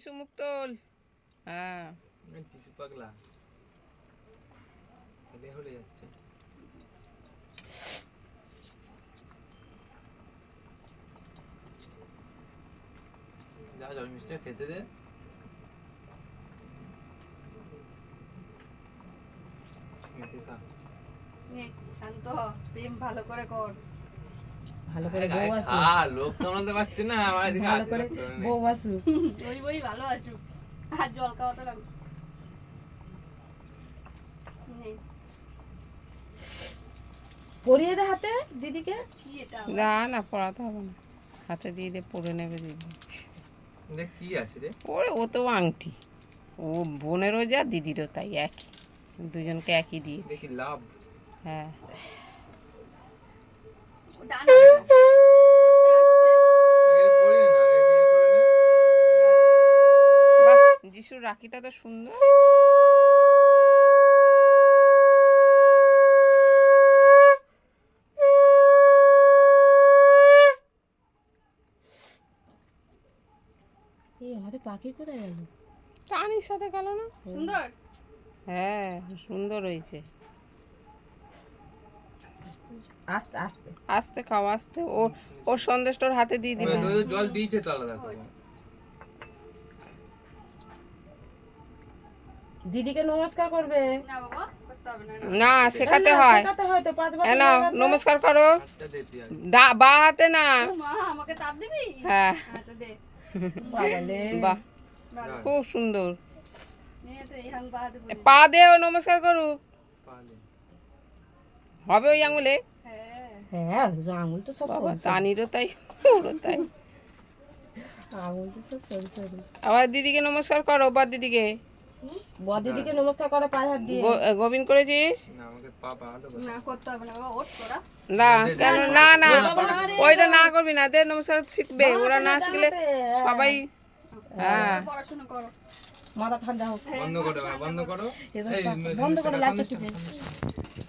যিশু মুখ তোল। হ্যাঁ যিশু পাগলা এদের হলে যাচ্ছে। যা জল মিষ্টি খেতে দে। খা শান্ত হ, প্রেম ভালো করে কর। ভালো করে বউ আসু, লোক সামলাতে পারছি না আমার এদিকে ভালো করে বউ আসু। ওই বই ভালো আছো, আর জল খাওয়াতে লাগবে। পরিয়ে দে হাতে দিদিকে। কি এটা? না না পড়াতে হবে না, হাতে দিয়ে দে, পরে নেবে দিদি। দেখ কি আছে রে। ওরে ও তো আংটি, ও বোনেরও যা দিদিরও তাই একই, দুজনকে একই দিয়েছি। দেখি লাভ। হ্যাঁ ডান আগে পড়ি না, আগে দিয়ে করে না। বাহ, যিশুর রাখিটা তো সুন্দর। এই আমাদের পাখি কোথায় গেল? টানির সাথে গেল না? সুন্দর। হ্যাঁ সুন্দর হয়েছে। আস্তে আস্তে আস্তে খাও, আস্তে। ওর সন্দেশটা ওর হাতে দিয়ে দিবে। তো জল দিয়েছে তো আলাদা করে। দিদিকে নমস্কার করবে। না বাবা, করতে হবে না। না শেখাতে হয়। শেখাতে হয় তো, 5 বছর হ্যাঁ না, হয়ে গেছে। নমস্কার করো। হাতটা দে তুই আগে। বা হাতে না। মা আমাকে তাপ দিবি? হ্যাঁ আচ্ছা দে। বাবালে। বাহ ভালো। খুব সুন্দর। মেয়ে তো এই হাং বাহাতে বলি। পা দে, ও নমস্কার করুক। পালে। হবে ওই আঙুলে। হ্যাঁ। হ্যাঁ আঙুল তো সব বাবা সরু সরু। টানিরও তাই, ওরও তাই। আঙুল তো সব সরু সরু। আবার দিদিকে নমস্কার করো, বা দিদিকে। বড় দিদিকে নমস্কার করে 5 হাত দিয়ে। গোবিন্দ করেছিস? না আমাকে পা ভালো করে। না করতে হবে না বাবা, ওঠ তোরা। না কেন? না না ওইটা না করবি না, দে নমস্কার শিখবে, ওরা না শিখলে সবাই। হ্যাঁ পড়াশোনা করো। মাথা ঠান্ডা হোক। বন্ধ করো, বন্ধ করো। এবার এই বন্ধ করে সন্দেশটা, ল্যাপটপ সন্দেশটা, টিপে। সন্দেশটা।